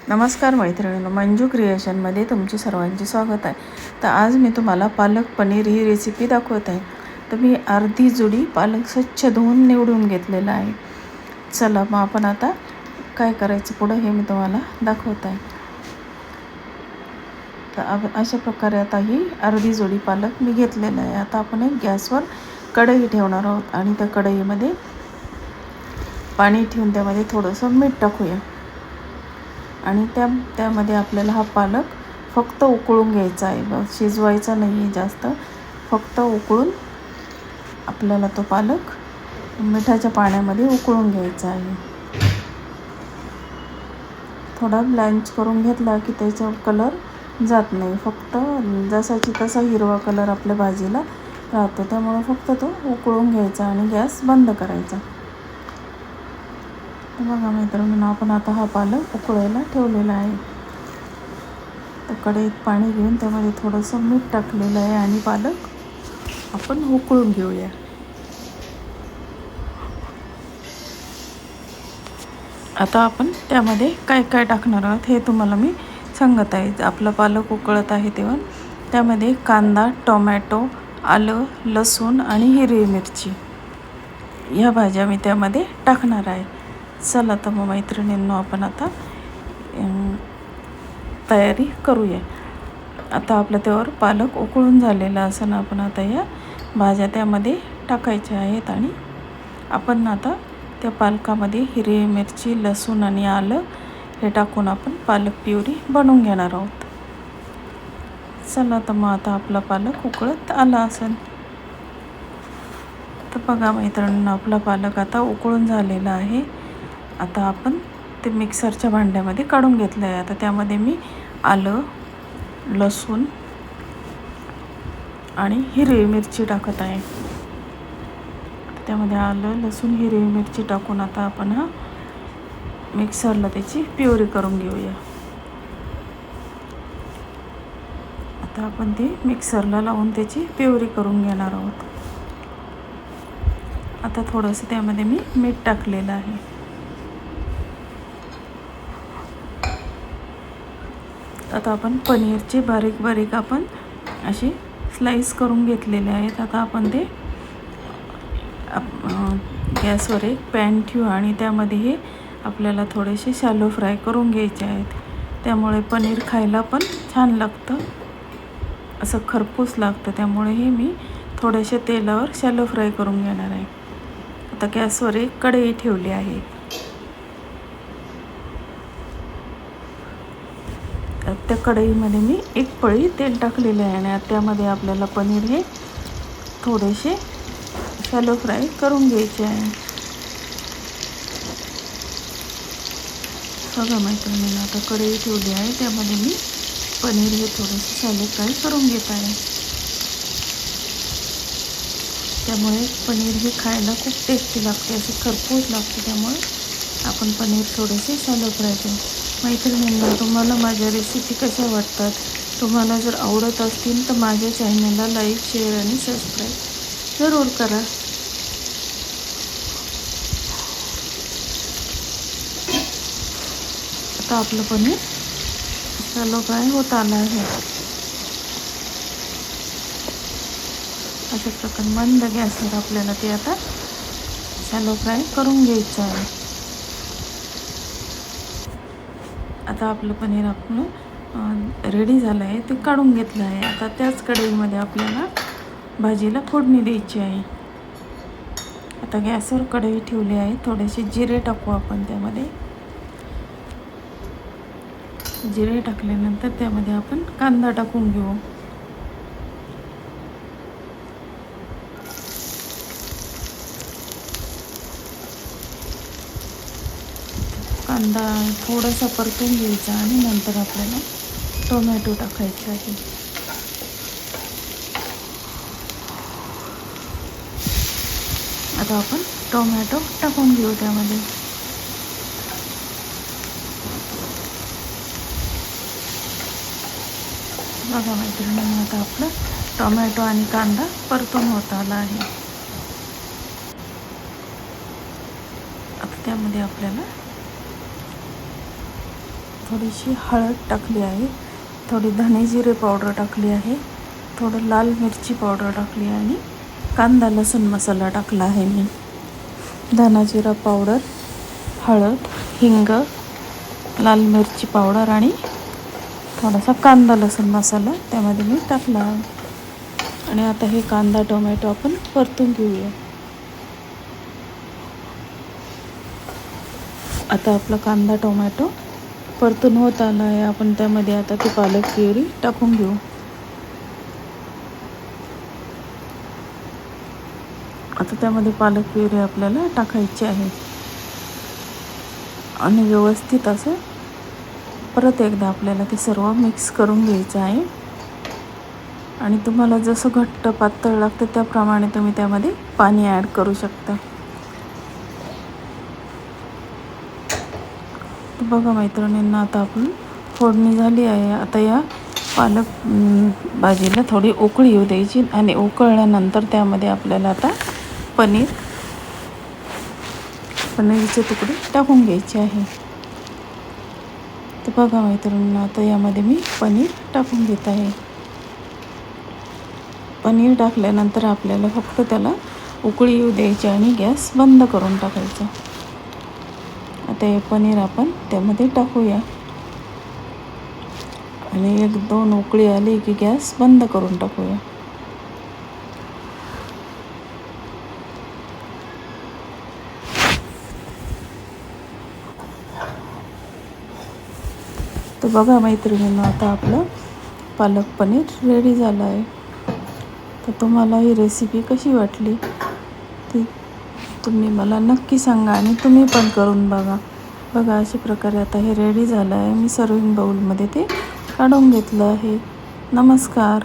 नमस्कार मैत्रिणींनो, मंजू क्रिएशनमध्ये तुमचे सर्वांचे स्वागत आहे. तर आज मी तुम्हाला पालक पनीर ही रेसिपी दाखवत आहे. तर मी अर्धी जुडी पालक स्वच्छ धुवून निवडून घेतलेला आहे. चला मग आपण आता काय करायचं पुढं हे मी तुम्हाला दाखवत आहे. तर अशा प्रकारे आता ही अर्धी जुडी पालक मी घेतलेला आहे. आता आपण एक गॅसवर कढई ठेवणार आहोत आणि त्या कढईमध्ये पाणी ठेवून त्यामध्ये थोडंसं मीठ टाकूया आणि त्यामध्ये आपल्याला हा पालक फक्त उकळून घ्यायचा आहे, शिजवायचा नाही आहे जास्त. फक्त उकळून आपल्याला तो पालक मिठाच्या पाण्यामध्ये उकळून घ्यायचा आहे. थोडा ब्लँच करून घेतला की त्याचा कलर जात नाही, फक्त जसाची तसा हिरवा कलर आपल्या भाजीला राहतो. त्यामुळे फक्त तो उकळून घ्यायचा आणि गॅस बंद करायचा. तर बघा मित्रांनो, आपण आता हा पालक उकळायला ठेवलेला आहे. तर कढईत पाणी घेऊन त्यामध्ये थोडंसं मीठ टाकलेलं आहे आणि पालक आपण उकळून घेऊया. आता आपण त्यामध्ये काय काय टाकणार आहोत हे तुम्हाला मी सांगत आहे. आपला पालक उकळत आहे तेव्हा त्यामध्ये कांदा, टोमॅटो, आलं, लसूण आणि हिरवी मिरची ह्या भाज्या मी त्यामध्ये टाकणार आहे. चला तर मग मैत्रिणींनो, आपण आता तयारी करूया. आता आपलं त्यावर पालक उकळून झालेला असताना आपण आता या भाज्या त्यामध्ये टाकायच्या आहेत आणि आपण आता त्या पालकामध्ये हिरवी मिरची, लसूण आणि आलं हे टाकून आपण पालक प्युरी बनवून घेणार आहोत. चला तर मग आता आपला पालक उकळत आला असेल. तर बघा मैत्रिणींनो, आपला पालक आता उकळून झालेला आहे. आता आपण ते मिक्सरच्या भांड्यामध्ये काढून घेतलं आहे. आता त्यामध्ये मी आलं, लसूण आणि हिरवी मिरची टाकत आहे. त्यामध्ये आलं, लसूण, हिरवी मिरची टाकून आता आपण हा मिक्सरला त्याची प्युरी करून घेऊया. आता आपण ती मिक्सरला लावून त्याची प्युरी करून घेणार आहोत. आता थोडंसं त्यामध्ये मी मीठ टाकलेलं आहे. आता आपण पनीरचे बारीक बारीक आपण असे स्लाइस करून घेतलेले आहेत. आता आपण ते गॅसवर एक पॅन ठेवू आणि त्यामध्ये हे आपल्याला थोडेसे शॅलो फ्राय करून घ्यायचे आहेत. त्यामुळे पनीर खायला पण छान लागतं, असं खरपूस लागतं. त्यामुळे हे मी थोड्याशा तेलावर शॅलो फ्राय करून घेणार आहे. आता गॅसवर एक कढई ठेवली आहे. त्या कढईमध्ये मी एक पळी तेल टाकलेले आहे आणि त्यामध्ये आपल्याला पनीर हे थोडेसे शॅलो फ्राय करून घ्यायचे आहे. बघा मैत्रिणींनो, आता कढई ठेवली आहे, त्यामध्ये मी पनीर हे थोडेसे शॅलो फ्राय करून घेत आहे. त्यामुळे पनीर हे खायला खूप टेस्टी लागते, असे खरपूस लागते. त्यामुळे आपण पनीर थोडेसे शॅलो फ्राय करू. मैत्रिणींना, तुम्हाला माझ्या रेसिपी कशा वाटतात? तुम्हाला जर आवडत असतील तर माझ्या चॅनलला लाईक, शेअर आणि सबस्क्राईब जरूर करा. आता आपलं पनीर शॅलो फ्राय होत आलं आहे. अशा प्रकारे मंद गॅसवर आपल्याला ते आता शॅलो फ्राय करून घ्यायचं आहे. आता आपलं पनीर आपलं रेडी झालं आहे, ते काढून घेतलं आहे. आता त्याच कढईमध्ये आपल्याला भाजीला फोडणी द्यायची आहे. आता गॅसवर कढई ठेवली आहे. थोडेसे जिरे टाकू आपण त्यामध्ये. जिरे टाकल्यानंतर त्यामध्ये आपण कांदा टाकून घेऊ. कांदा थोडासा परतून घ्यायचा आणि नंतर आपल्याला टोमॅटो टाकायचे आहे. आता आपण टोमॅटो टाकून घेऊ त्यामध्ये. बघा मैत्रिणींनो, आता आपलं टोमॅटो आणि कांदा परतून होत आला आहे. आता त्यामध्ये आपल्याला थोडीशी हळद टाकली आहे, थोडी धणे जिरे पावडर टाकली आहे, थोडं लाल मिरची पावडर टाकली आहे आणि कांदा लसूण मसाला टाकला आहे मी. धना जिरा पावडर, हळद, हिंग, लाल मिरची पावडर आणि थोडासा कांदा लसूण मसाला त्यामध्ये मी टाकला आहे. आणि आता हे कांदा टोमॅटो आपण परतून घेऊया. आता आपला कांदा टोमॅटो परतून होत आला आहे. आपण त्यामध्ये आता ती पालक प्युरी टाकून घेऊ. आता त्यामध्ये पालक प्युरी आपल्याला टाकायची आहे आणि व्यवस्थित असं परत एकदा आपल्याला ते सर्व मिक्स करून घ्यायचं आहे. आणि तुम्हाला जसं घट्ट पातळ लागतं त्याप्रमाणे तुम्ही त्यामध्ये पाणी ॲड करू शकता. तर बघा मैत्रिणींना, आता आपण फोडणी झाली आहे. आता या पालक भाजीला थोडी उकळी येऊ द्यायची आणि उकळल्यानंतर त्यामध्ये आपल्याला आता पनीरचे तुकडे टाकून घ्यायचे आहे. तर बघा मैत्रिणींना, आता यामध्ये मी पनीर टाकून घेत आहे. पनीर टाकल्यानंतर आपल्याला फक्त त्याला उकळी येऊ द्यायची आणि गॅस बंद करून टाकायचा. आता हे पनीर आपण त्यामध्ये टाकूया आणि 1-2 उकळी आली की गॅस बंद करून टाकूया. तर बघा मैत्रिणींनो, आता आपलं पालक पनीर रेडी झालं आहे. तर तुम्हाला ही रेसिपी कशी वाटली ती तुम्ही मला नक्की सांगा आणि तुम्ही पण करून बघा. बघा अशा प्रकारे आता हे रेडी झालं आहे. मी सर्विंग बाउलमध्ये ते काढून घेतलं आहे. नमस्कार.